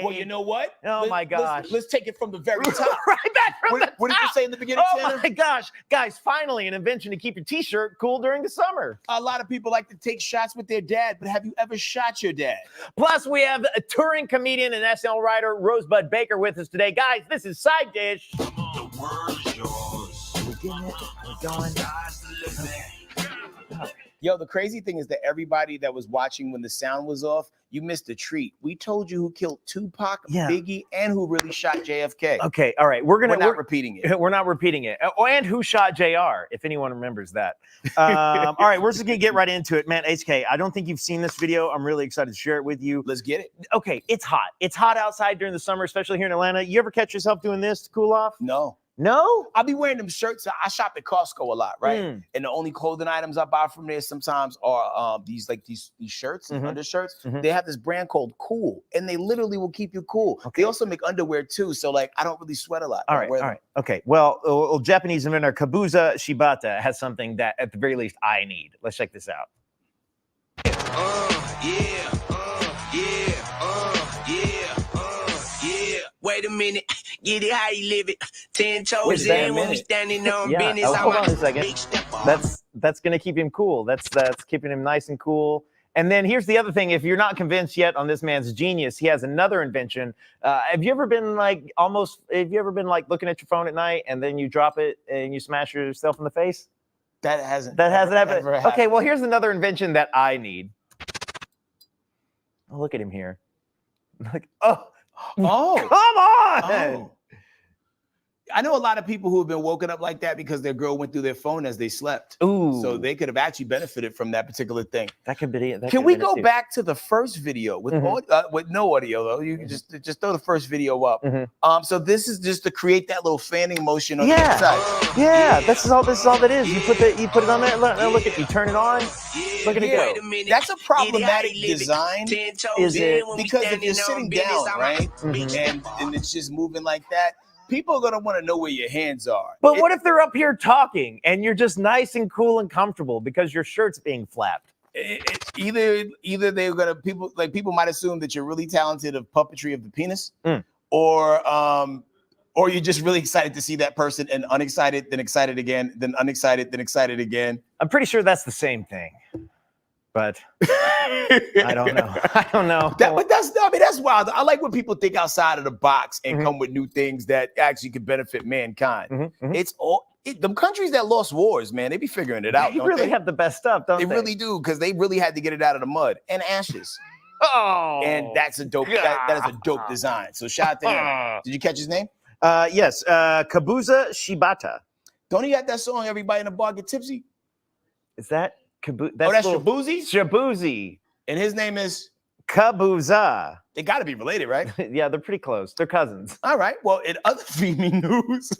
game. Well, you know what? Oh, my gosh. Let's take it from the very top. Right back from the top. What did you say in the beginning, Oh, Santa? my gosh. Guys, finally an invention to keep your T-shirt cool during the summer. A lot of people like to take shots with their dad, but have you ever shot your dad? Plus, we have a touring comedian and SNL writer, Rosebud Baker, with us today. Guys, this is Side Dish. The world is yours. We're getting it. We're going. Yo, the crazy thing is that everybody that was watching when the sound was off, you missed a treat. We told you who killed Tupac, Biggie, and who really shot JFK. Okay, all right. We're not repeating it. We're not repeating it. Oh, and who shot JR, if anyone remembers that. All right, we're just going to get right into it. Man, HK, I don't think you've seen this video. I'm really excited to share it with you. Let's get it. Okay, it's hot. It's hot outside during the summer, especially here in Atlanta. You ever catch yourself doing this to cool off? No. No? I'll be wearing them shirts. I shop at Costco a lot, right? And the only clothing items I buy from there sometimes are these shirts and undershirts. They have this brand called Cool, and they literally will keep you cool. Okay. They also make underwear too, so like I don't really sweat a lot. All right. Okay. Well, Japanese inventor Kabuza Shibata has something that at the very least I need. Let's check this out. Wait a minute, get it how you live it. 10 toes in when we standing on business. Oh, hold on a second. That's gonna keep him cool. That's keeping him nice and cool. And then here's the other thing: if you're not convinced yet on this man's genius, he has another invention. Have you ever been like looking at your phone at night and then you drop it and you smash yourself in the face? That hasn't happened. happened. Okay, well here's another invention that I need. Oh, look at him here. Like, oh, come on! Oh. I know a lot of people who have been woken up like that because their girl went through their phone as they slept. Ooh. So they could have actually benefited from that particular thing. That could be it. Can we go back to the first video with no audio though? You can just throw the first video up. So this is just to create that little fanning motion on the inside. Yeah, this is all that is. You put it on there. Look at you. Turn it on. Look at it go. That's a problematic design. Is it? Because if you're sitting down, right, and it's just moving like that, people are gonna want to know where your hands are. But what if they're up here talking and you're just nice and cool and comfortable because your shirt's being flapped? Either they're gonna people might assume that you're really talented of puppetry of the penis, or you're just really excited to see that person and unexcited, then excited again, then unexcited, then excited again. I'm pretty sure that's the same thing. But I don't know. I don't know. That's wild. I like when people think outside of the box and come with new things that actually could benefit mankind. It's all the countries that lost wars, man. They be figuring it out. They really have the best stuff, don't they? They really do, because they really had to get it out of the mud and ashes. Oh, and that's a dope. That is a dope design. So shout out to him. Did you catch his name? Yes, Kabuza Shibata. Don't he have that song "Everybody in the Bar Get Tipsy"? Is that? That's Shabuzi? Shabuzi. And his name is? Kabuza. They got to be related, right? Yeah, they're pretty close. They're cousins. All right. Well, in other Femi news,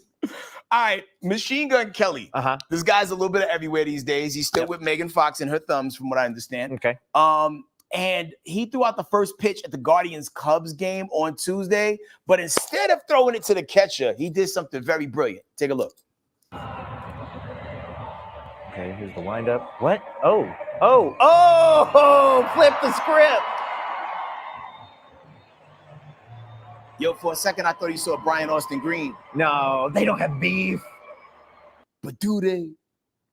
all right, Machine Gun Kelly. This guy's a little bit everywhere these days. He's still with Megan Fox and her thumbs, from what I understand. Okay. And he threw out the first pitch at the Guardians-Cubs game on Tuesday, but instead of throwing it to the catcher, he did something very brilliant. Take a look. Okay, here's the windup. What? Oh, flip the script. Yo, for a second, I thought you saw Brian Austin Green. No, they don't have beef. But do they?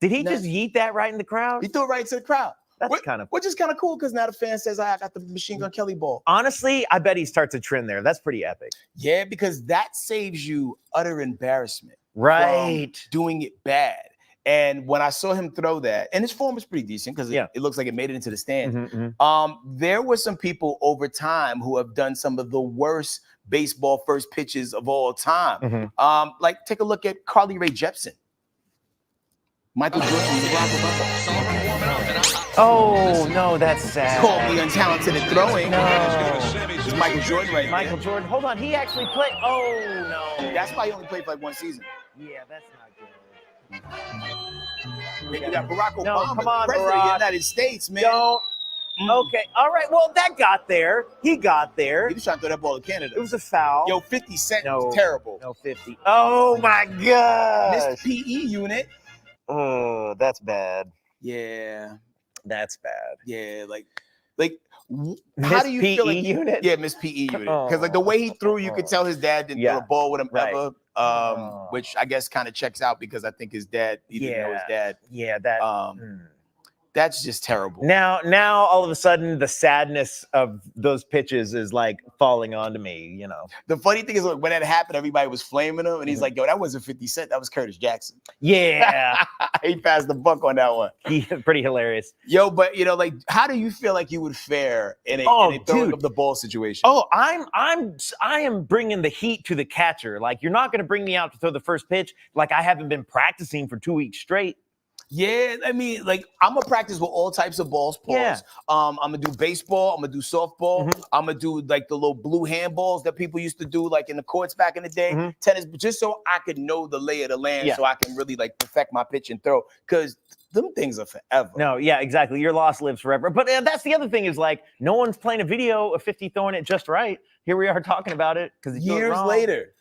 Did he just yeet that right in the crowd? He threw it right to the crowd. That's kind of... Which is kind of cool, because now the fan says, I got the Machine Gun Kelly ball. Honestly, I bet he starts a trend there. That's pretty epic. Yeah, because that saves you utter embarrassment. Right. From doing it bad. And when I saw him throw that, and his form was pretty decent, because it looks like it made it into the stands. There were some people over time who have done some of the worst baseball first pitches of all time. Like, take a look at Carly Rae Jepsen. Michael Jordan. Oh, no, that's sad. Called me untalented at throwing. No. It's Michael Jordan right Michael there. Jordan. Hold on. He actually played. Oh, no. That's why he only played for like one season. Yeah, that's not good. You got Barack Obama, No, come on, president Barack. of the United States, man. Don't. Okay. All right. Well, that got there. He got there. He was trying to throw that ball to Canada. It was a foul. Yo, 50 Cent was terrible. No, 50. Oh, my gosh. Missed PE unit. Oh, that's bad. Yeah. That's bad. Yeah, like How do you feel like unit? Yeah, Miss PE unit. Because like the way he threw, you could tell his dad didn't throw the ball with him ever. Which I guess kind of checks out because I think his dad, he didn't know his dad. Yeah, that. That's just terrible. Now, all of a sudden, the sadness of those pitches is like falling onto me. You know. The funny thing is, like, when that happened, everybody was flaming him, and he's like, "Yo, that wasn't 50 Cent. That was Curtis Jackson." Yeah, he passed the buck on that one. Pretty hilarious. Yo, but you know, like, how do you feel like you would fare in a throwing of the ball situation? Oh, I am bringing the heat to the catcher. Like, you're not going to bring me out to throw the first pitch. Like, I haven't been practicing for 2 weeks straight. Yeah, I mean, like, I'm gonna practice with all types of balls. I'm gonna do baseball. I'm gonna do softball. I'm gonna do like the little blue handballs that people used to do, like in the courts back in the day. Tennis, just so I could know the lay of the land, so I can really like perfect my pitch and throw. Because them things are forever. No, yeah, exactly. Your loss lives forever. But that's the other thing is like, no one's playing a video of 50 throwing it just right. Here we are talking about it because years later.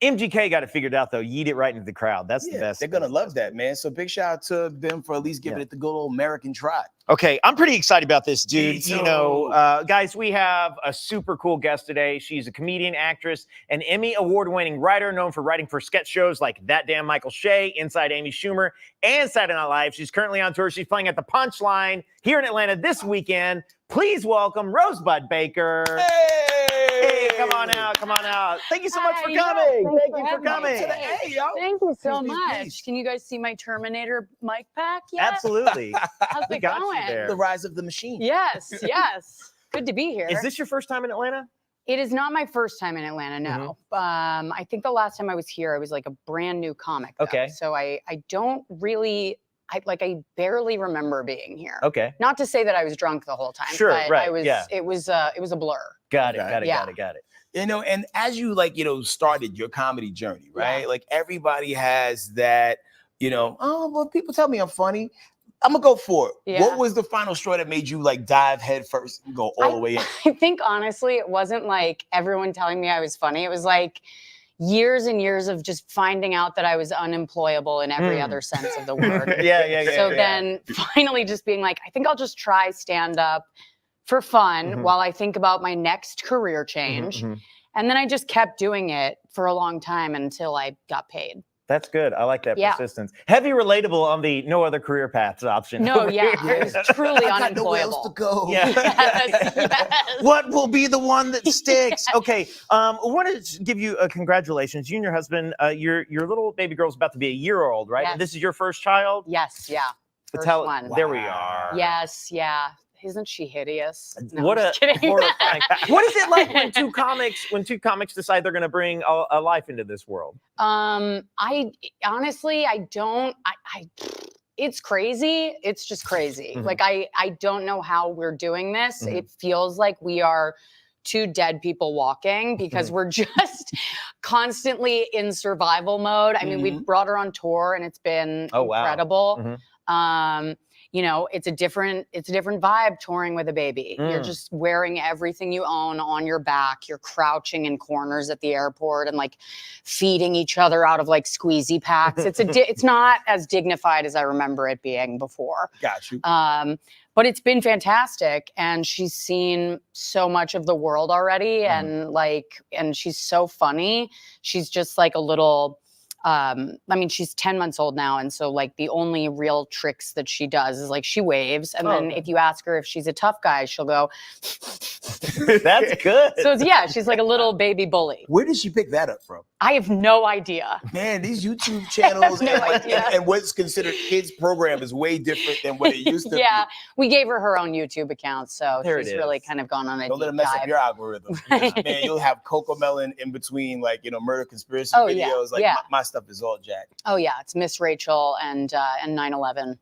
MGK got it figured out though. Yeet it right into the crowd. That's the best. They're gonna love that, man. So big shout out to them for at least giving it the good old American try. Okay, I'm pretty excited about this, dude. You know, guys, we have a super cool guest today. She's a comedian, actress, an Emmy award-winning writer known for writing for sketch shows like That Damn Michael Shea, Inside Amy Schumer, and Saturday Night Live. She's currently on tour. She's playing at the Punchline here in Atlanta this weekend. Please welcome Rosebud Baker. Hey, come on out, come on out. Thank you so much for coming. Thank you for coming. Hey, yo. Thank you so much. Can you guys see my Terminator mic pack yet? Absolutely. How's it going? The rise of the machine. Yes, yes. Good to be here. Is this your first time in Atlanta? It is not my first time in Atlanta, no. I think the last time I was here, I was like a brand new comic. Though. Okay. So I don't really, I barely remember being here. Okay. Not to say that I was drunk the whole time. Sure, but right, it was a blur. Got it. You know, and as you like, you know, started your comedy journey, right? Yeah. Like everybody has that, you know, oh, well, people tell me I'm funny. I'm gonna go for it. Yeah. What was the final straw that made you like dive head first and go all the way in? I think honestly, it wasn't like everyone telling me I was funny. It was like years and years of just finding out that I was unemployable in every other sense of the word. So then finally just being like, I think I'll just try stand up for fun while I think about my next career change. And then I just kept doing it for a long time until I got paid. That's good. I like that persistence. Heavy relatable on the no other career paths option. No, it was truly unemployable. Nowhere else to go. Yes. What will be the one that sticks? Okay, I want to give you a congratulations. You and your husband, your little baby girl's about to be a year old, right? Yes. And this is your first child? Yes, yeah. First one. There we are. Yes, yeah. Isn't she hideous? No, What I'm a just kidding. horrifying. What is it like when two comics decide they're going to bring a life into this world? I honestly, I don't. It's crazy. It's just crazy. Like I don't know how we're doing this. It feels like we are two dead people walking because we're just constantly in survival mode. I mean, we brought her on tour and it's been incredible. You know, it's a different vibe touring with a baby. You're just wearing everything you own on your back. You're crouching in corners at the airport and like feeding each other out of like squeezy packs. It's not as dignified as I remember it being before. Got you. But it's been fantastic, and she's seen so much of the world already, and she's so funny. She's just like a little. I mean, she's 10 months old now. And so like the only real tricks that she does is like she waves. And then if you ask her if she's a tough guy, she'll go. That's good. So she's like a little baby bully. Where did she pick that up from? I have no idea. Man, these YouTube channels and what's considered kids program is way different than what it used to be. Yeah, we gave her own YouTube account. So there she's really kind of gone on a Don't let deep it mess dive. up your algorithm. Man, you'll have Cocomelon in between like, you know, murder conspiracy videos. My stuff is all jacked. Oh yeah, it's Miss Rachel and 9/11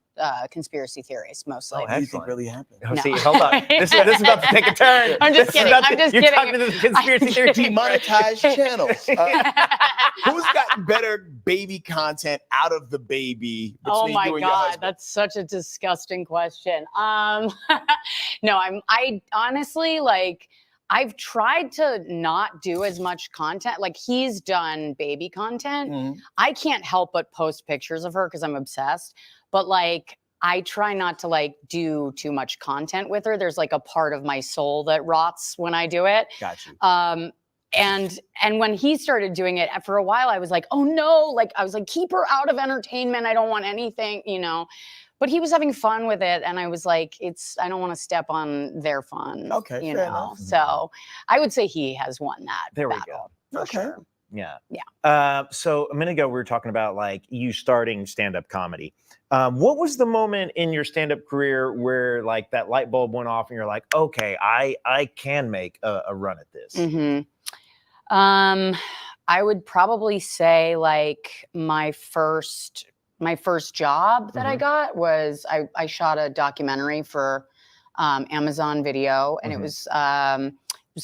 conspiracy theories mostly. What do you think really happened? Oh, see, hold on. This is about to take a turn. I'm just kidding. You're talking to the conspiracy theory demonetized channels. Who's got better baby content out of the baby between you and your husband? That's such a disgusting question. No, I honestly like. I've tried to not do as much content. Like he's done baby content. I can't help but post pictures of her because I'm obsessed. But like I try not to like do too much content with her. There's like a part of my soul that rots when I do it. Got you. And when he started doing it for a while, I was like, oh no, like I was like, keep her out of entertainment. I don't want anything, you know. But he was having fun with it, and I was like, I don't want to step on their fun. Okay, you fair know. enough. So I would say he has won that There we battle. go. For Okay. sure. Yeah. Yeah. So a minute ago, we were talking about like you starting stand-up comedy. What was the moment in your stand-up career where like that light bulb went off and you're like, okay, I can make a run at this? Mm-hmm. I would probably say like my first job that I got was I shot a documentary for Amazon Video, and it was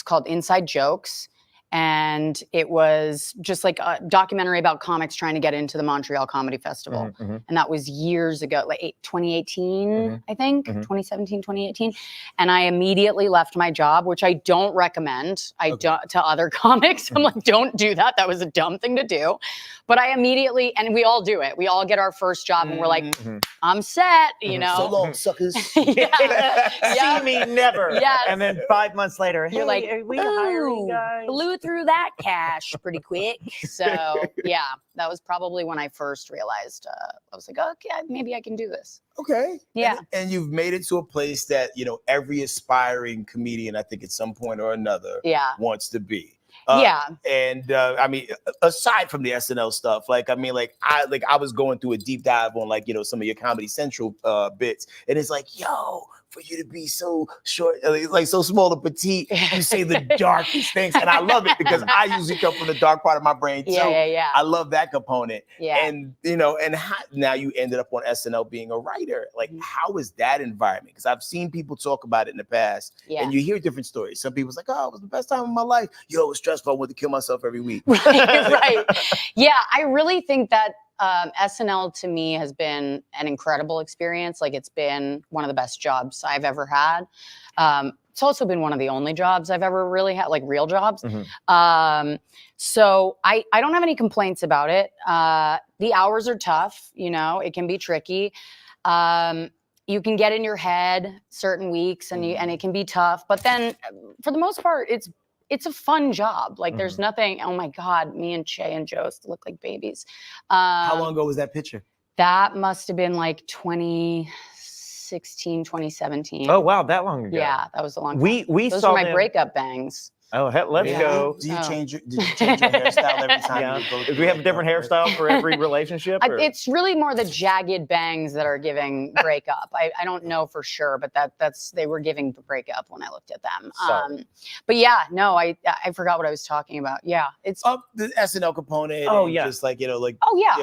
called Inside Jokes. And it was just like a documentary about comics trying to get into the Montreal Comedy Festival. And that was years ago, like 2018, I think, 2017, 2018. And I immediately left my job, which I don't recommend to other comics. I'm like, don't do that. That was a dumb thing to do. But I immediately, and we all do it. We all get our first job and we're like, I'm set, you know. So long, suckers. See me never. Yes. And then 5 months later, You're like, are we hiring ooh, guys? blew through that cash pretty quick. So yeah, that was probably when I first realized I was like, okay, maybe I can do this. Okay. Yeah. And you've made it to a place that, you know, every aspiring comedian, I think at some point or another, wants to be. And I mean, aside from the SNL stuff, like, I mean, I was going through a deep dive on like, you know, some of your Comedy Central bits, and it's like, yo, for you to be so short, like so small and petite, you say the darkest things, and I love it because I usually come from the dark part of my brain too. Yeah. I love that component. Yeah. And you know, and now you ended up on SNL being a writer. Like, how is that environment? Because I've seen people talk about it in the past, and you hear different stories. Some people's like, oh, it was the best time of my life. Yo, it was stressful. I wanted to kill myself every week. Right. Yeah, I really think that SNL to me has been an incredible experience. Like, it's been one of the best jobs I've ever had. It's also been one of the only jobs I've ever really had, like real jobs. So I don't have any complaints about it. The hours are tough, you know, it can be tricky. You can get in your head certain weeks and it can be tough, but then for the most part, it's a fun job. Like there's nothing, oh my God, me and Che and Jost look like babies. How long ago was that picture? That must have been like 2016, 2017. Oh, wow, that long ago. Yeah, that was a long time. We Those saw were my them. breakup bangs. Oh, let's go. Did you change your hairstyle every time you go through? Do we have a different hairstyle for every relationship? Or? It's really more the jagged bangs that are giving breakup. I don't know for sure, but they were giving breakup when I looked at them. But yeah, no, I forgot what I was talking about. Yeah, it's the SNL component. Oh yeah, just like, you know, like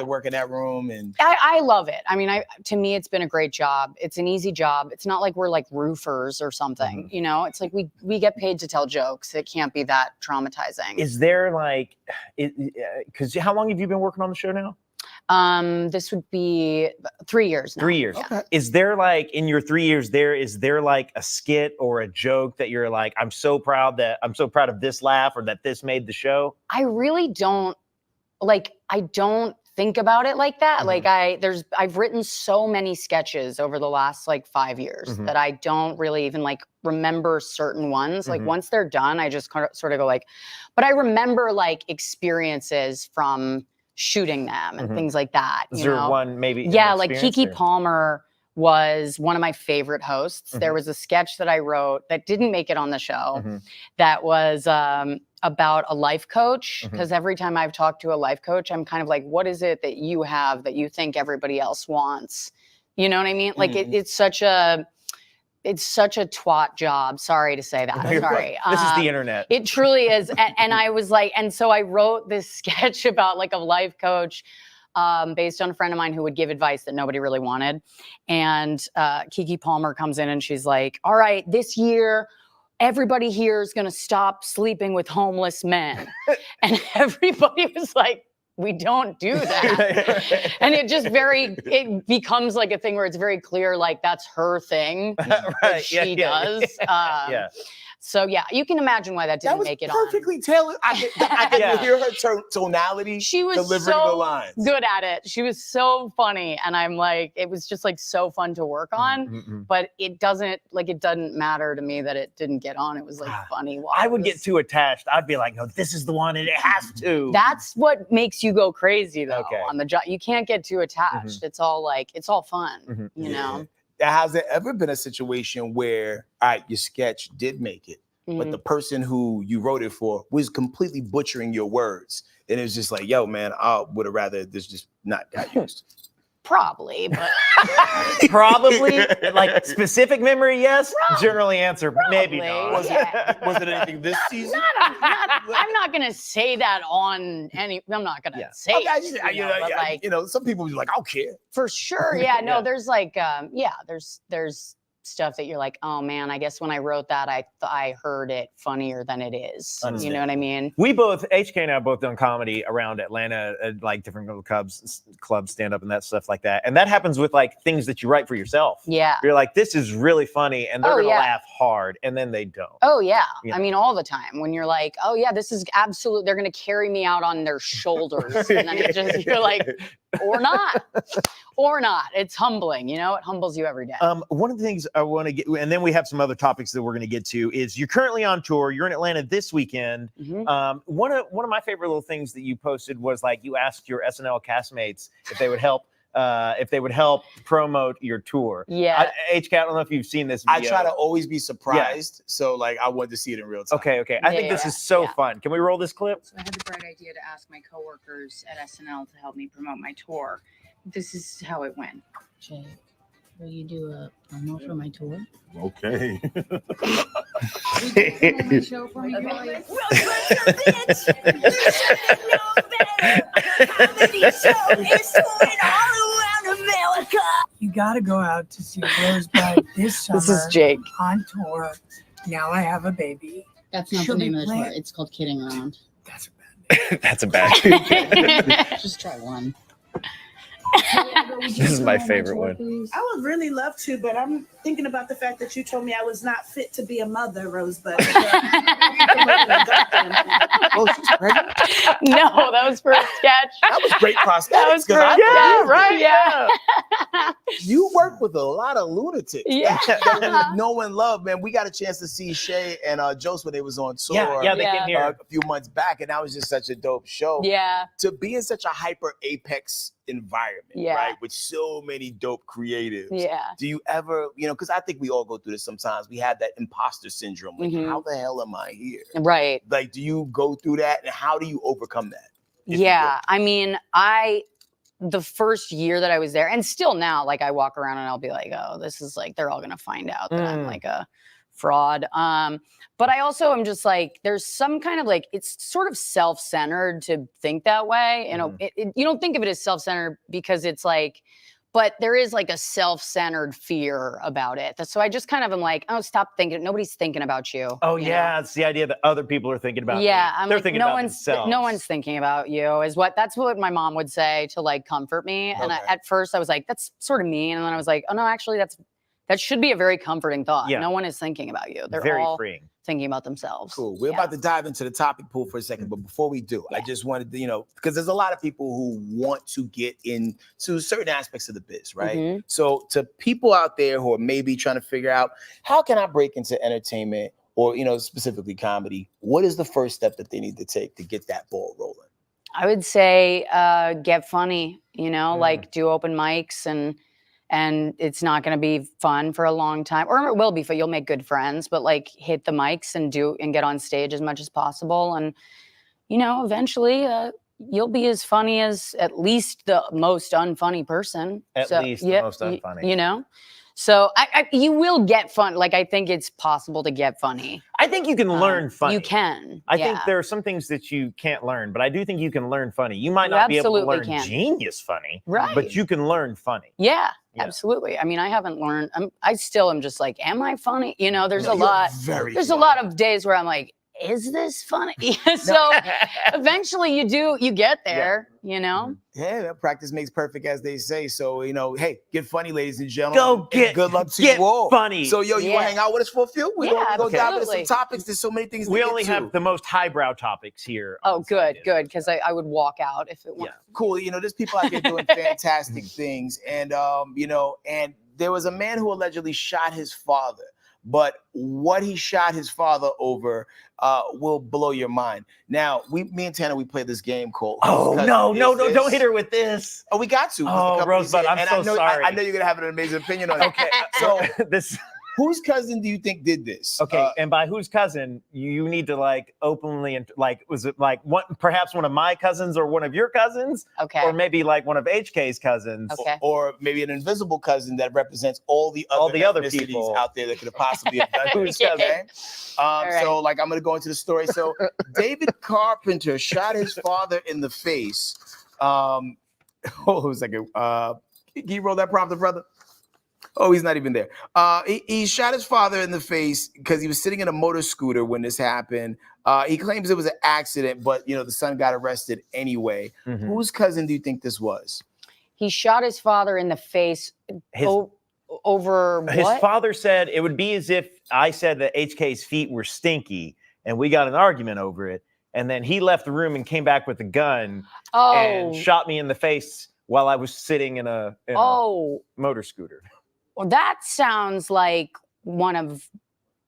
work in that room, and I love it. I mean, to me, it's been a great job. It's an easy job. It's not like we're like roofers or something. You know, it's like we get paid to tell jokes. It can't be that traumatizing. Is there like, because how long have you been working on the show now? This would be 3 years now. 3 years. Okay. Is there like, in your 3 years is there like a skit or a joke that you're like, I'm so proud of this laugh or that this made the show? I really don't, I don't think about it like that. Like I've written so many sketches over the last like 5 years that I don't really even like remember certain ones. Like once they're done, I just sort of go like, but I remember like experiences from shooting them and things like that. Is there one maybe? Yeah, like Keke Palmer was one of my favorite hosts. There was a sketch that I wrote that didn't make it on the show that was about a life coach, because every time I've talked to a life coach, I'm kind of like, what is it that you have that you think everybody else wants? You know what I mean? Like it's such a twat job. Sorry to say that. Sorry. This is the internet. It truly is. And I was like, and so I wrote this sketch about like a life coach based on a friend of mine who would give advice that nobody really wanted. And Keke Palmer comes in and she's like, all right, this year, everybody here is going to stop sleeping with homeless men. And everybody was like, we don't do that. And it becomes like a thing where it's very clear, like that's her thing that she does. So yeah, you can imagine why that didn't make it perfectly tailored. I could hear her tonality. She was delivering the lines. good at it. She was so funny, and I'm like, it was just like so fun to work on. But it doesn't matter to me that it didn't get on. It was like funny. I would get too attached. I'd be like, no, this is the one, and it has to. That's what makes you go crazy though. On the job, you can't get too attached. It's all fun, you know. Has there ever been a situation where, all right, your sketch did make it, but the person who you wrote it for was completely butchering your words, and it was just like, yo, man, I would have rather this just not got used? Probably, but probably like specific memory, yes. Generally answer, maybe not. Was it anything this season? I'm not gonna say that on any. I'm not gonna say. Okay, but some people be like, I don't care. For sure, yeah. No, there's like, there's stuff that you're like, oh man, I guess when I wrote that, I heard it funnier than it is. You know what I mean? We both, HK and I have both done comedy around Atlanta, like different little clubs, stand up and that stuff like that. And that happens with like things that you write for yourself. Yeah. You're like, this is really funny, and they're gonna laugh hard, and then they don't. Oh yeah. I mean, all the time when you're like, oh yeah, this is absolute. They're gonna carry me out on their shoulders, and then it just you're like, or not. It's humbling, you know. It humbles you every day. One of the things I want to get, and then we have some other topics that we're going to get to, is you're currently on tour. You're in Atlanta this weekend. One of my favorite little things that you posted was like you asked your SNL castmates if they would help. If they would help promote your tour. Yeah. HK, I don't know if you've seen this video. I try to always be surprised. So like I wanted to see it in real time. Okay. I think this is so fun. Can we roll this clip? So I had the bright idea to ask my coworkers at SNL to help me promote my tour. This is how it went. Jay, will you do a promo for my tour? Okay. My show for me, guys. You gotta go out to see Rosebud this summer. This is Jake on tour. Now I have a baby. That's not the name of the tour. It's called Kidding Around. That's a bad name. That's a bad. Just try one. This is my favorite one. I would really love to, but I'm thinking about the fact that you told me I was not fit to be a mother, Rosebud. Oh, she's pregnant? No, that was for a sketch. That was great prosthetics. That was for You work with a lot of lunatics. Yeah. That no one loved, man. We got a chance to see Shay and Joseph when they was on tour. Yeah, they came here a few months back, and that was just such a dope show. Yeah. To be in such a hyper apex environment, right, with so many dope creatives. Yeah. Do you ever, because I think we all go through this sometimes. We have that imposter syndrome. Like, how the hell am I here? Right. Like, do you go through that, and how do you overcome that? Yeah. I mean, the first year that I was there, and still now, like I walk around and I'll be like, oh, this is like, they're all going to find out that I'm like a fraud. But I also am just like, there's some kind of like, it's sort of self-centered to think that way. You know, you don't think of it as self-centered because it's like, but there is like a self-centered fear about it. So I just kind of am like, oh, stop thinking. Nobody's thinking about you. Oh, yeah. It's the idea that other people are thinking about Yeah. me. I'm They're like, thinking no about one's themselves. No one's thinking about you that's what my mom would say to like comfort me. And at first I was like, that's sort of mean. And then I was like, oh no, actually that should be a very comforting thought. Yeah. No one is thinking about you. They're very all freeing. Thinking about themselves. Cool. We're about to dive into the topic pool for a second, but before we do, I just wanted to, because there's a lot of people who want to get into certain aspects of the biz, right? So to people out there who are maybe trying to figure out, how can I break into entertainment or, specifically comedy? What is the first step that they need to take to get that ball rolling? I would say get funny, like do open mics and it's not going to be fun for a long time, or it will be, you'll make good friends, but like hit the mics and get on stage as much as possible. And, eventually you'll be as funny as at least the most unfunny person. At least the most unfunny. So you will get fun. Like, I think it's possible to get funny. I think you can learn funny. You can. I think there are some things that you can't learn, but I do think you can learn funny. You might not be able to learn genius funny, right? But you can learn funny. Yeah, absolutely. I mean, I haven't learned. I still am just like, am I funny? There's a lot. There's a lot of days where I'm like, is this funny? So eventually you get there, you know? Yeah, practice makes perfect, as they say. So, hey, get funny, ladies and gentlemen. Go get good luck to you all. funny. So, you want to hang out with us for a few? We're going to dive into some topics. There's so many things we to get only to. have the most highbrow topics here. Oh, good, because I would walk out if it weren't. Cool. There's people out there doing fantastic things. And, and there was a man who allegedly shot his father. But what he shot his father over will blow your mind. Now, me and Tanner, we play this game called. Oh, no, don't hit her with this. Oh, we got to. Oh, Rosebud, I'm so sorry. I know you're going to have an amazing opinion on it. Okay, so this. Whose cousin do you think did this? Okay, and by whose cousin, you need to like openly and like, was it like perhaps one of my cousins or one of your cousins? Okay. Or maybe like one of HK's cousins. Okay. Or maybe an invisible cousin that represents all the other people out there that could have possibly have done whose cousin. So like I'm gonna go into the story. So David Carpenter shot his father in the face. Hold on a second. Can you roll that prompter, brother? Oh, he's not even there. He shot his father in the face because he was sitting in a motor scooter when this happened. He claims it was an accident, but the son got arrested anyway. Mm-hmm. Whose cousin do you think this was? He shot his father in the face over what? His father said it would be as if I said that HK's feet were stinky, and we got an argument over it. And then he left the room and came back with a gun and shot me in the face while I was sitting in a motor scooter. Well, that sounds like one of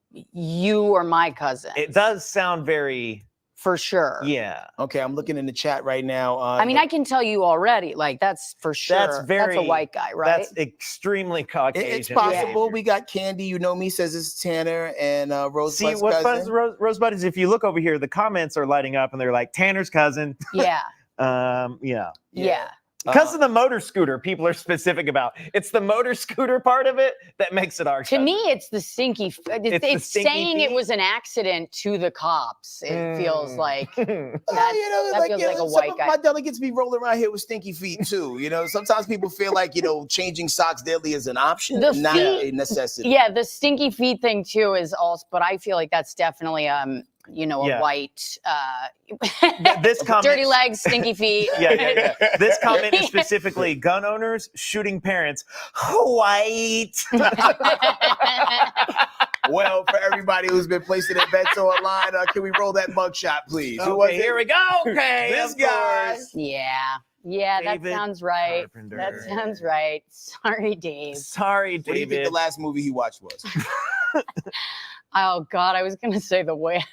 you or my cousins. It does sound very... For sure. Yeah. Okay, I'm looking in the chat right now. I mean, I can tell you already, like, that's for sure. That's a white guy, right? That's extremely Caucasian. It's possible. Yeah. We got Candy, me, says it's Tanner, and Rosebud's cousin. See, what fun Rosebud is if you look over here, the comments are lighting up, and they're like, Tanner's cousin. Yeah. Yeah. Because of the motor scooter, people are specific about. It's the motor scooter part of it that makes it our cousin. To me, it's the stinky. It's saying it was an accident to the cops. It feels like that feels like a white guy. My delegates be rolling around here with stinky feet too. Sometimes people feel like changing socks daily is an option, not a necessity. Yeah, the stinky feet thing too is also, but I feel like that's definitely a white this comment, dirty legs, stinky feet. Yeah. This comment is specifically gun owners shooting parents. White. Well, for everybody who's been placing their bets online, can we roll that mugshot, please? Okay, here we go. Okay, this guy. Yeah, that sounds right. Carpenter. That sounds right. Sorry, Dave. Sorry, David. What do you think the last movie he watched was? Oh God, I was gonna say The Whale.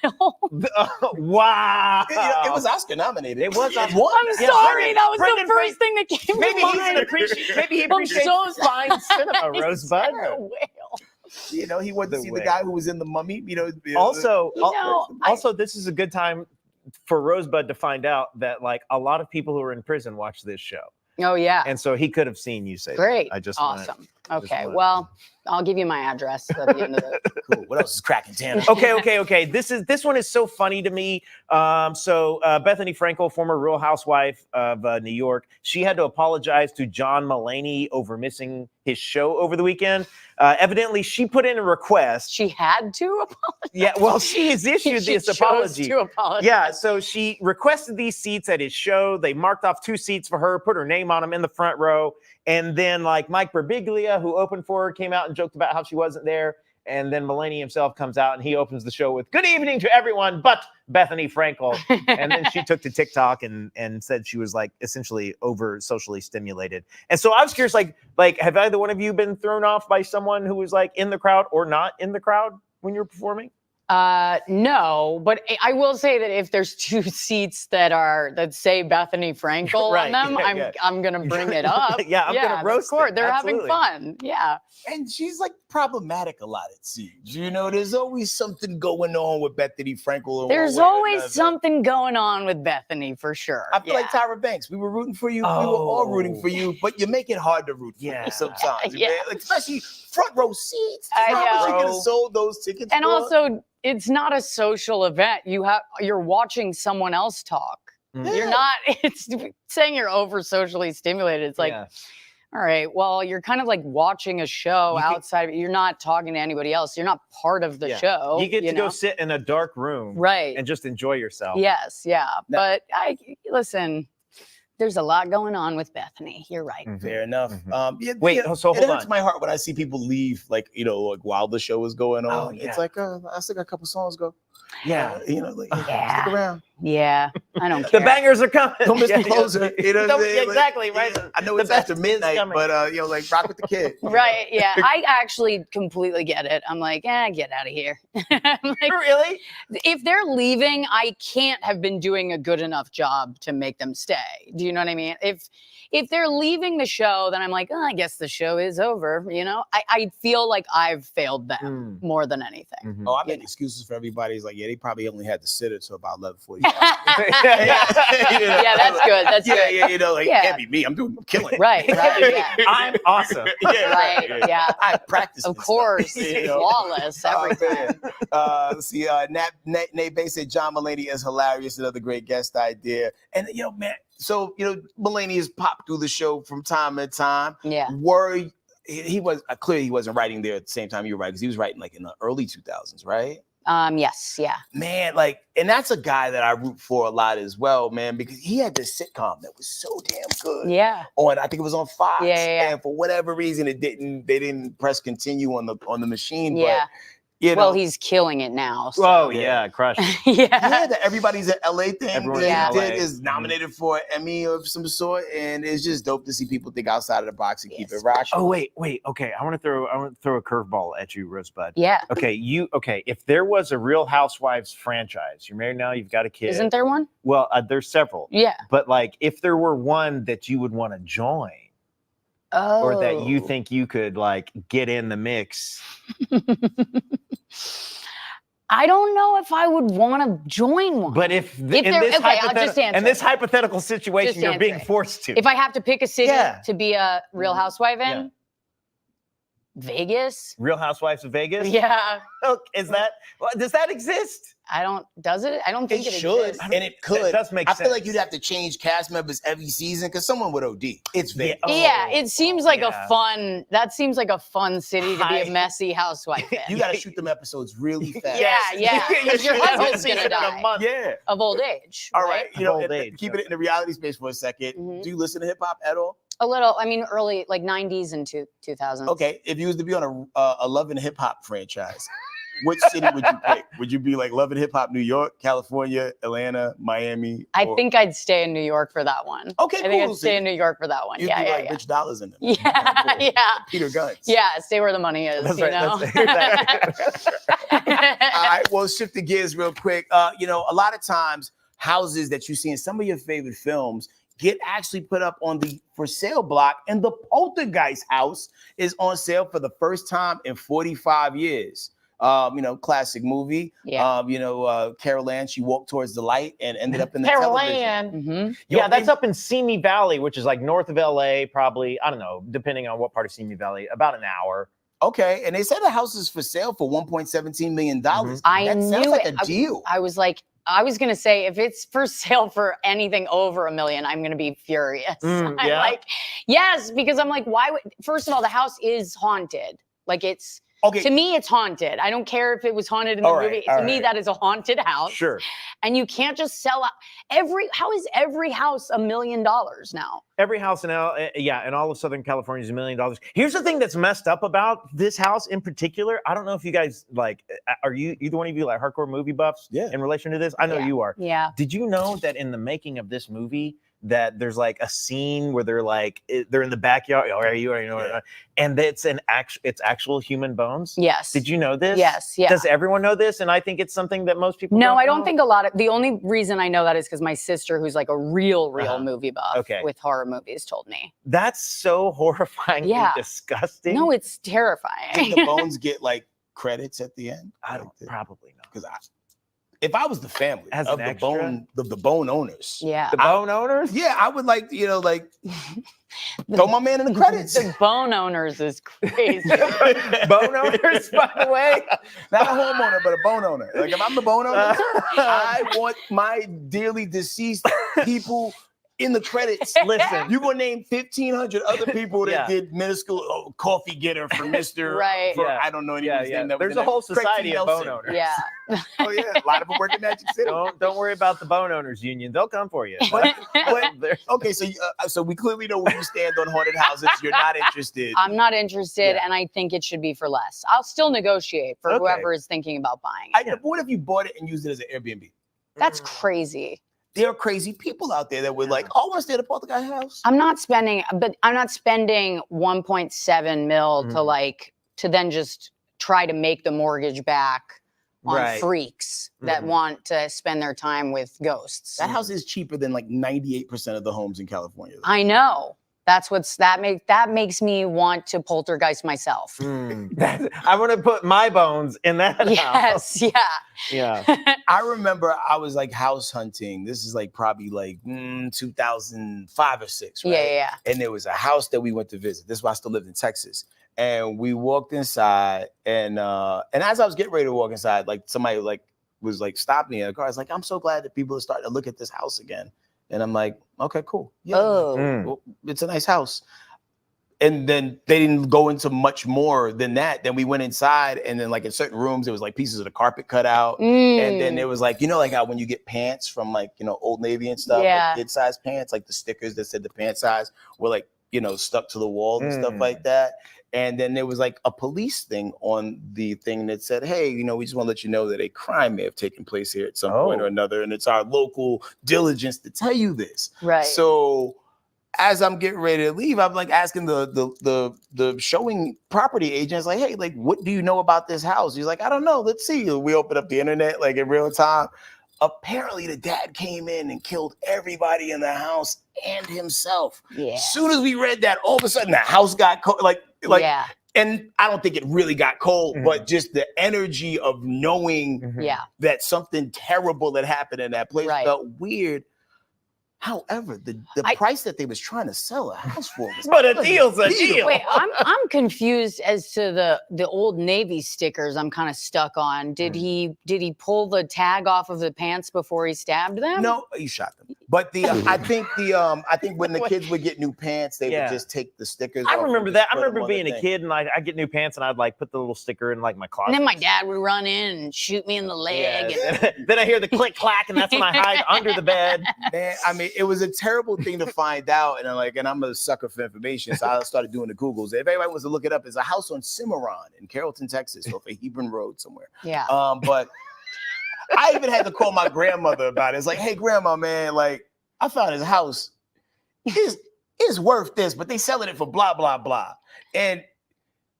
Wow, it was Oscar nominated. It was. I'm sorry, that was the first thing that came to mind. Maybe he appreciates fine cinema, Rosebud. A whale. He went to see the guy who was in The Mummy. Also, this is a good time for Rosebud to find out that like a lot of people who are in prison watch this show. Oh yeah, and so he could have seen you say great. That. Awesome. Okay, well, I'll give you my address at the end of it. Cool. What else is cracking, Tanner? Okay. This one is so funny to me. So Bethany Frankel, former Real Housewife of New York, she had to apologize to John Mulaney over missing his show over the weekend. Evidently, she put in a request. She had to apologize? Yeah, well, she has issued this apology. To apologize. Yeah, so she requested these seats at his show. They marked off 2 seats for her, put her name on them in the front row. And then like Mike Birbiglia, who opened for her, came out and joked about how she wasn't there. And then Mulaney himself comes out and he opens the show with, "Good evening to everyone but Bethany Frankel." And then she took to TikTok and said she was like essentially over socially stimulated. And so I was curious, like have either one of you been thrown off by someone who was like in the crowd or not in the crowd when you're performing? No, but I will say that if there's 2 seats that say Bethany Frankel on them, I'm gonna bring it up. I'm gonna roast them. They're having fun. Yeah. And she's like problematic a lot, it seems. There's always something going on with Bethany Frankel. There's always something going on with Bethany for sure. I feel like Tyra Banks. We were rooting for you. We were all rooting for you, but you make it hard to root for you sometimes. Man. Like, especially front row seats. How much you could have sold those tickets and for? Also, it's not a social event. You're watching someone else talk. You're not. It's saying you're over socially stimulated. It's like, all All right. Well, you're kind of like watching a show outside. You're not talking to anybody else. You're not part of the show. You get to go sit in a dark room, right, and just enjoy yourself. Yes, yeah. But listen. There's a lot going on with Bethany. You're right. Fair enough. Wait, so hold on. It hurts my heart when I see people leave, like, like while the show is going on. Oh, yeah. It's like, I still got a couple songs go. Yeah. Stick around. Yeah, I don't care. The bangers are coming. Don't miss the closer. You know what I'm saying? Exactly, right. I know it's after midnight, but like rock with the kid. Right, yeah. I actually completely get it. I'm like, get out of here. Like, really? If they're leaving, I can't have been doing a good enough job to make them stay. Do you know what I mean? If they're leaving the show, then I'm like, I guess the show is over. I feel like I've failed them more than anything. Oh, I make excuses for everybody. It's like, they probably only had to sit it to about 11:45. Yeah, that's good. That's good. It can't be me. I'm killing it. Right. Yeah. I'm awesome. Right. Yeah. I practice. Of course. Flawless. Everything. Let's see. Nate Bay said John Mulaney is hilarious. Another great guest idea. And man. So, Mulaney has popped through the show from time to time. Yeah. He was clearly he wasn't writing there at the same time you were writing, because he was writing like in the early 2000s, right? Yes, yeah. Man, and that's a guy that I root for a lot as well, man, because he had this sitcom that was so damn good. Yeah. I think it was on Fox. Yeah. And for whatever reason, they didn't press continue on the machine. Yeah. But well, he's killing it now. So. Oh yeah, crush. Yeah, the Everybody's in LA thing Everyone's that he in LA. did is nominated for an Emmy of some sort, and it's just dope to see people think outside of the box and keep it rocking. Oh wait. Okay, I want to throw a curveball at you, Rosebud. Yeah. Okay, if there was a Real Housewives franchise, you're married now, you've got a kid. Isn't there one? Well, there's several. Yeah. But if there were one that you would want to join, or that you think you could get in the mix. I don't know if I would want to join one. But in this hypothetical situation, you're being forced to. If I have to pick a city to be a Real Housewife in, Vegas. Real Housewives of Vegas? Yeah. Does that exist? Does it? I don't think it should. exists. And it could. It does make sense. I feel like you'd have to change cast members every season because someone would OD. It's Vegas. Yeah, it seems like that seems like a fun city to be a messy housewife in. You got to shoot them episodes really fast. Yeah. Because your husband's going to die. Yeah. Of old age. All right. Keep it in the reality space for a second. Do you listen to hip hop at all? A little. I mean, early, 90s and 2000s. Okay. If you was to be on a Love and Hip Hop franchise, which city would you pick? Would you be Love and Hip Hop New York, California, Atlanta, Miami? I think I'd stay in New York for that one. Okay, I think I'd stay in New York for that one. You'd be Rich Dollars in them. Yeah. Peter Guns. Yeah, stay where the money is, That's you right, know? All right, well, shift the gears real quick. A lot of times houses that you see in some of your favorite films get actually put up on the for sale block, and the Poltergeist house is on sale for the first time in 45 years. Classic movie. Yeah. Carol Ann, she walked towards the light and ended up in the television. Mm-hmm. Yeah, that's up in Simi Valley, which is north of LA, probably, I don't know, depending on what part of Simi Valley, about an hour. Okay, and they said the house is for sale for $1.17 million. That sounds like a deal. I was going to say, if it's for sale for anything over $1 million, I'm going to be furious. I'm yes, because I'm why would, first of all, the house is haunted. Okay. To me, it's haunted. I don't care if it was haunted in the movie. To me, that is a haunted house. Sure. And you can't just sell out how is every house $1 million now? Every house in all of Southern California is $1 million. Here's the thing that's messed up about this house in particular. I don't know if you guys are you either one of you hardcore movie buffs in relation to this? I know you are. Yeah. Did you know that in the making of this movie that there's a scene where they're in the backyard, and it's actual human bones? Yes. Did you know this? Yes. Yeah. Does everyone know this? And I think it's something that most people I don't think the only reason I know that is because my sister, who's a real movie buff with horror movies, told me. That's so horrifyingly disgusting. No, it's terrifying. Did the bones get credits at the end? I don't probably not. Because if I was the family As of an the extra? bone owners, the bone owners, I would throw my man in the credits. The bone owners is crazy. Bone owners, by the way, not a homeowner, but a bone owner. If I'm the bone owner, I want my dearly deceased people in the credits. Listen, You're gonna name 1,500 other people that Yeah. did minuscule coffee getter for Mr. Right. For, Yeah. I don't know anyone's name. That was There's in a that. whole Craig T. society of bone Nelson. owners. Yeah. Oh yeah, a lot of them work in Magic City. Don't worry about the bone owners union. They'll come for you. But They're- okay, so we clearly know where you stand on haunted houses. You're not interested. I'm not interested, Yeah. and I think it should be for less. I'll still negotiate for Okay. whoever is thinking about buying it. But what if you bought it and used it as an Airbnb? That's crazy. There are crazy people out there that would like, oh, I want to stay at a poltergeist house. I'm not spending 1.7 mil to then just try to make the mortgage back on Right. freaks that want to spend their time with ghosts. That house is cheaper than like 98% of the homes in California. I know. That makes me want to poltergeist myself. I want to put my bones in that house. Yes, Yeah. I remember I was like house hunting. This is like probably like 2005 or 6, right? Yeah. And there was a house that we went to visit. This is why I still lived in Texas. And we walked inside, and as I was getting ready to walk inside, like somebody like was like stopping me in the car. I was like, I'm so glad that people are starting to look at this house again. And I'm like, okay, cool. Yeah, well, it's a nice house. And then they didn't go into much more than that. Then we went inside, and then like in certain rooms, there was like pieces of the carpet cut out. And then there was like, you know, like how when you get pants from like, you know, Old Navy and stuff, like kid size pants, like the stickers that said the pant size were like, you know, stuck to the wall and stuff like that. And then there was like a police thing on the thing that said, hey, you know, we just want to let you know that a crime may have taken place here at some point or another. And it's our local diligence to tell you this. Right. So as I'm getting ready to leave, I'm like asking the showing property agents, like, hey, like, what do you know about this house? He's like, I don't know. Let's see. We open up the internet like in real time. Apparently the dad came in and killed everybody in the house and himself. Yeah. As soon as we read that, all of a sudden the house got cold. And I don't think it really got cold, but just the energy of knowing that something terrible had happened in that place felt weird. However, the price that they was trying to sell a house for was But a deal's a deal. Wait, I'm confused as to the Old Navy stickers I'm kind of stuck on. Did he pull the tag off of the pants before he stabbed them? No, he shot them. But I think when the kids would get new pants, they would just take the stickers I off remember and that. just I put them remember on the being a thing. kid and I'd get new pants and I'd like put the little sticker in like my closet. And then my dad would run in and shoot me in the leg. Yeah. Then I hear the click clack and that's when I hide under the bed. Man, I mean, it was a terrible thing to find out, and I'm a sucker for information, so I started doing the Googles. If anybody wants to look it up, it's a house on Cimarron in Carrollton, Texas, off of Hebron Road somewhere. Yeah. But I even had to call my grandmother about it. It's like, hey, grandma, man, like I found his house. It's worth this, but they selling it for blah blah blah, and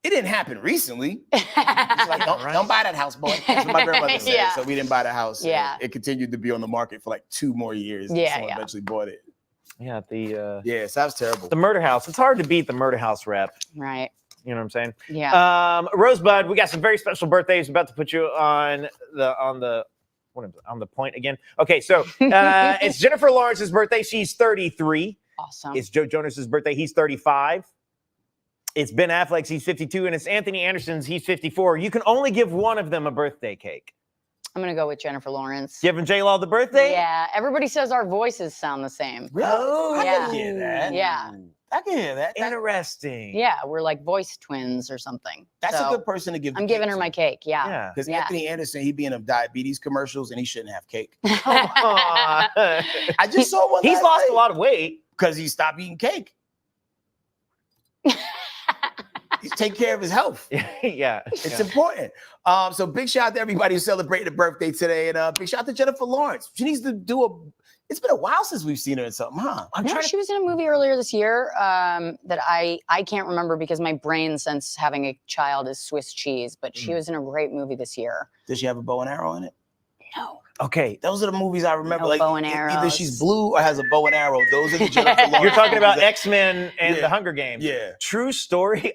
it didn't happen recently. It's like, don't buy that house, boy. That's what my grandmother said. Yeah. So we didn't buy the house. Yeah. It continued to be on the market for like 2 more years. Yeah, Someone yeah. eventually bought it. Yeah, So that was terrible. the murder house. It's hard to beat the murder house rep. Right. You know what I'm saying? Yeah. Rosebud, we got some very special birthdays. About to put you on the point again. Okay, so it's Jennifer Lawrence's birthday. She's 33. Awesome. It's Joe Jonas's birthday. He's 35. It's Ben Affleck's. He's 52, and it's Anthony Anderson's. He's 54. You can only give one of them a birthday cake. I'm gonna go with Jennifer Lawrence. Giving J-Law the birthday? Yeah. Everybody says our voices sound the same. Really? Oh, I yeah. can hear that. Yeah. I can hear that. Interesting. Yeah, we're like voice twins or something. That's So, a good person to give. I'm giving her my cake. Yeah. Yeah. Because Yeah. Anthony Anderson, he be in them diabetes commercials and he shouldn't have cake. Aw. I just saw one. He's lost a lot of weight. because he stopped eating cake. He's taking care of his health. Yeah. It's important. So big shout out to everybody who celebrated a birthday today, and big shout out to Jennifer Lawrence. She needs to do It's been a while since we've seen her in something, huh? No, she was in a movie earlier this year that I can't remember because my brain, since having a child, is Swiss cheese. But she was in a great movie this year. Does she have a bow and arrow in it? No. Okay. Those are the movies I remember. No like bow and either arrows. she's blue or has a bow and arrow. Those are the Jennifer Lawrence. You're talking about movies that- X-Men and Yeah. the Hunger Games. Yeah. True story.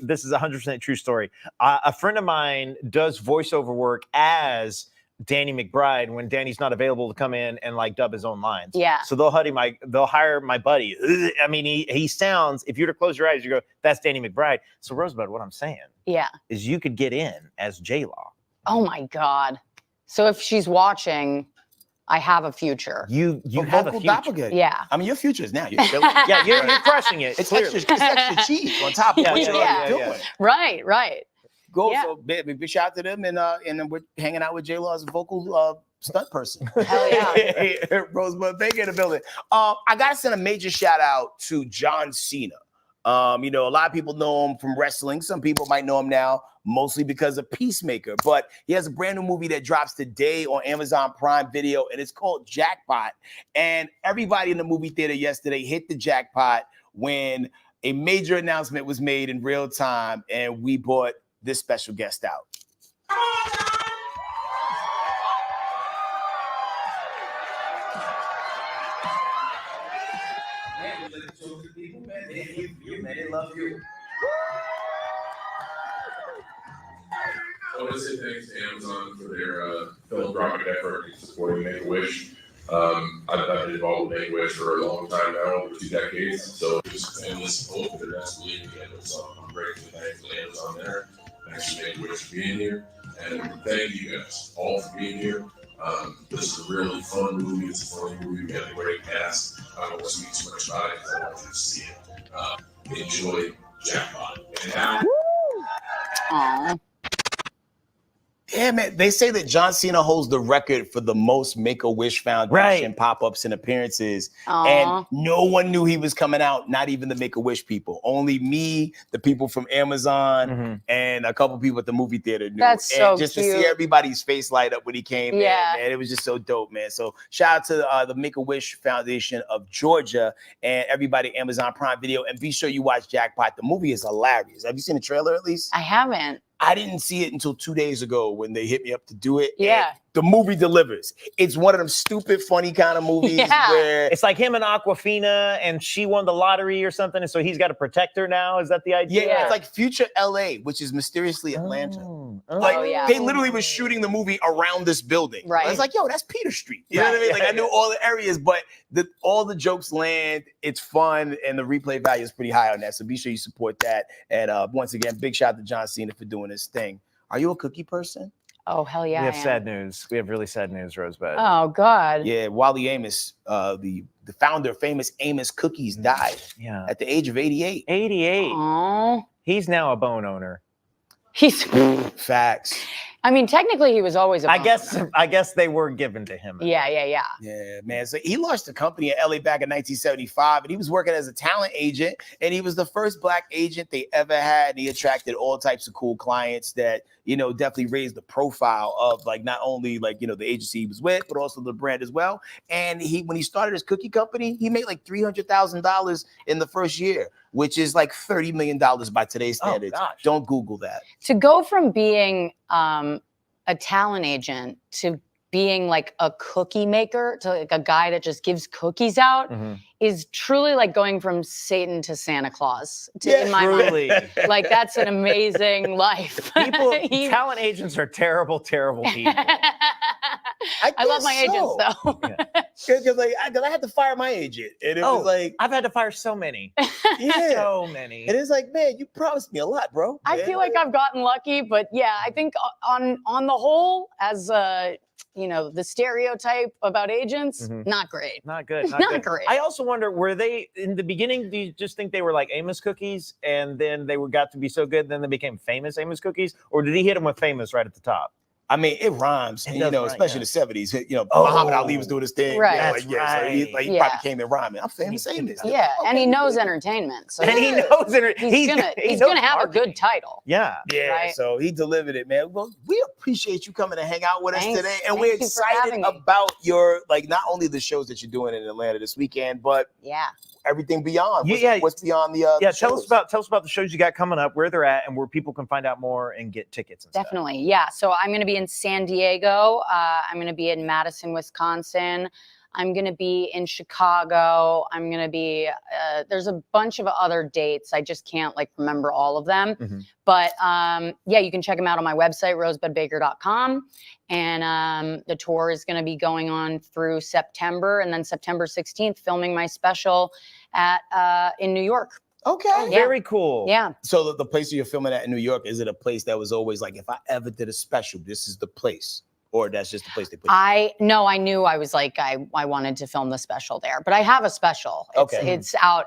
This is 100% true story. A friend of mine does voiceover work as Danny McBride when Danny's not available to come in and like dub his own lines. Yeah. So they'll hire my buddy. I mean, he sounds, if you were to close your eyes, you go, that's Danny McBride. So Rosebud, what I'm saying Yeah. is you could get in as J-Law. Oh my God. So if she's watching, I have a future. You A have a vocal future. doppelganger. Yeah. I mean, your future is now. You're chilling. Yeah, you're crushing it. It's clearly. extra cheese on top of what you're already doing. Right. Go. Yeah. So big shout out to them, and then we're hanging out with J-Lo as a vocal stunt person. Hell yeah. Rosebud Baker in the building. I gotta send a major shout out to John Cena. You know, a lot of people know him from wrestling. Some people might know him now mostly because of Peacemaker, but he has a brand new movie that drops today on Amazon Prime Video, and it's called Jackpot. And everybody in the movie theater yesterday hit the jackpot when a major announcement was made in real time, and we brought this special guest out. They love you. I want to say thanks to Amazon for their philanthropic effort in supporting Make-A-Wish. I've been involved with Make-A-Wish for a long time now, over 2 decades. So just endless hope that that's believing in it. So I'm grateful to thanks to Amazon there. Thanks to Make-A-Wish for being here. And thank you guys all for being here. This is a really fun movie. It's a funny movie. We have a great cast. I don't want to speak too much about it because I want you to see it. Enjoy Jackpot. And now. Aww. Yeah, man. They say that John Cena holds the record for the most Make-A-Wish Foundation pop-ups and appearances. Aww. And no one knew he was coming out, not even the Make-A-Wish people. Only me, the people from Amazon, and a couple people at the movie theater knew. That's and so just cute. to see everybody's face light up when he came in, man, it was just so dope, man. So shout out to the Make-A-Wish Foundation of Georgia and everybody at Amazon Prime Video. And be sure you watch Jackpot. The movie is hilarious. Have you seen the trailer at least? I haven't. I didn't see it until 2 days ago when they hit me up to do it. Yeah. And the movie delivers. It's one of them stupid, funny kind of movies where it's like him and Aquafina, and she won the lottery or something, and so he's got to protect her now. Is that the idea? Yeah, it's like future LA, which is mysteriously Atlanta. Like they literally was shooting the movie around this building. Right. It's like, yo, that's Peter Street. You know what I mean? Like I knew all the areas, but all the jokes land. It's fun, and the replay value is pretty high on that. So be sure you support that. And once again, big shout out to John Cena for doing this thing. Are you a cookie person? Oh, hell yeah. We have sad news. We have really sad news, Rosebud. Oh, God. Yeah, Wally Amos, the founder of famous Amos Cookies, died at the age of 88. 88. Aww. He's now a bone owner. He's facts. I mean, technically, he was always a bone owner. I guess they were given to him. Yeah. Yeah, man. So he launched a company in LA back in 1975, and he was working as a talent agent, and he was the first Black agent they ever had. And he attracted all types of cool clients that, you know, definitely raised the profile of like not only like, you know, the agency he was with, but also the brand as well. And when he started his cookie company, he made like $300,000 in the first year, which is like $30 million by today's standards. Don't Google that. To go from being a talent agent to being like a cookie maker, to like a guy that just gives cookies out, is truly like going from Satan to Santa Claus. In my mind. Like that's an amazing life. Talent agents are terrible, terrible people. I love my agents though. Because like I had to fire my agent, and it was like I've had to fire so many. So many. And it's like, man, you promised me a lot, bro. I feel like I've gotten lucky, but yeah, I think on the whole, as you know, the stereotype about agents, not great. Not good. Not great. I also wonder, were they in the beginning? Do you just think they were like Amos Cookies, and then they got to be so good, then they became famous Amos Cookies, or did he hit them with famous right at the top? I mean, it rhymes, and, you know, especially in the 70s. You know, Muhammad Ali was doing his thing. Right. You know, so he probably came in rhyming. I'm famous Amos. Yeah, and he knows entertainment. So and he knows he's gonna have a good title. Yeah. Right? So he delivered it, man. Well, we appreciate you coming to hang out with us today, and we're Thank you for excited having me. about your not only the shows that you're doing in Atlanta this weekend, but everything beyond. What's beyond the tell us about the shows you got coming up, where they're at, and where people can find out more and get tickets and Definitely. Yeah. So I'm going to be in San Diego. I'm going to be in Madison, Wisconsin. I'm going to be in Chicago. I'm going to be, there's a bunch of other dates. I just can't like remember all of them. But yeah, you can check them out on my website, rosebudbaker.com. And the tour is going to be going on through September, and then September 16th, filming my special in New York. Okay. Very cool. Yeah. So the place you're filming at in New York, is it a place that was always like, if I ever did a special, this is the place? or that's just the place they put you? No, I knew I was like, I wanted to film the special there, but I have a special. It's out.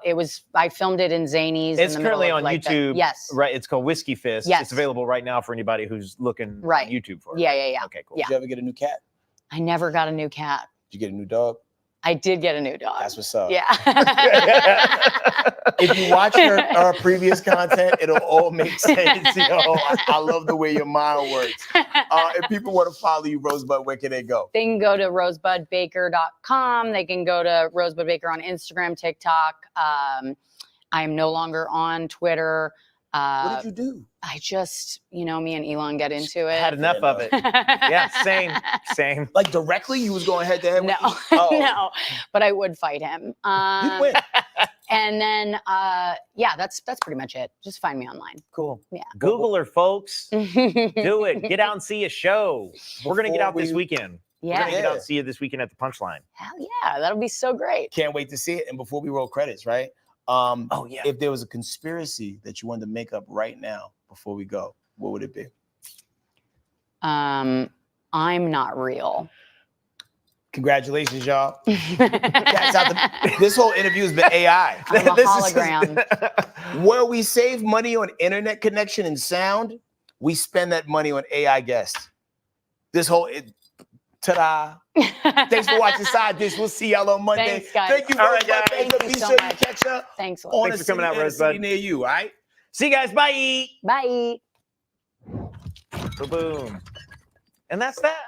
I filmed it in Zanies. It's currently on YouTube. Yes. Right. It's called Whiskey Fist. Yes. It's available right now for anybody who's looking right. on YouTube for it. Yeah. Okay, cool. Yeah. Did you ever get a new cat? I never got a new cat. Did you get a new dog? I did get a new dog. That's what's up. Yeah. If you watch our previous content, it'll all make sense. I love the way your mind works. If people want to follow you, Rosebud, where can they go? They can go to rosebudbaker.com. They can go to Rosebud Baker on Instagram, TikTok. I am no longer on Twitter. What did you do? I just, me and Elon get into it. Had enough of it. Yeah, same. Like directly, you was going head to head? No, no, but I would fight him. You'd win. And then, that's pretty much it. Just find me online. Cool. Yeah. Google her, folks. Do it. Get out and see a show. We're going to get out this weekend. Yeah. We're going to get out and see you this weekend at the Punchline. Hell yeah. That'll be so great. Can't wait to see it. And before we roll credits, right? If there was a conspiracy that you wanted to make up right now before we go, what would it be? I'm not real. Congratulations, y'all. This whole interview has been AI. I'm a hologram. Where we save money on internet connection and sound, we spend that money on AI guests. Ta-da. Thanks for watching Side Dish. We'll see y'all on Monday. Thanks, guys. Thank you, all right, guys. Thank you so much. Catch up. Thanks. Thanks for coming out, Rosebud. Near you, all right? See you guys. Bye. Bye. Boom. And that's that.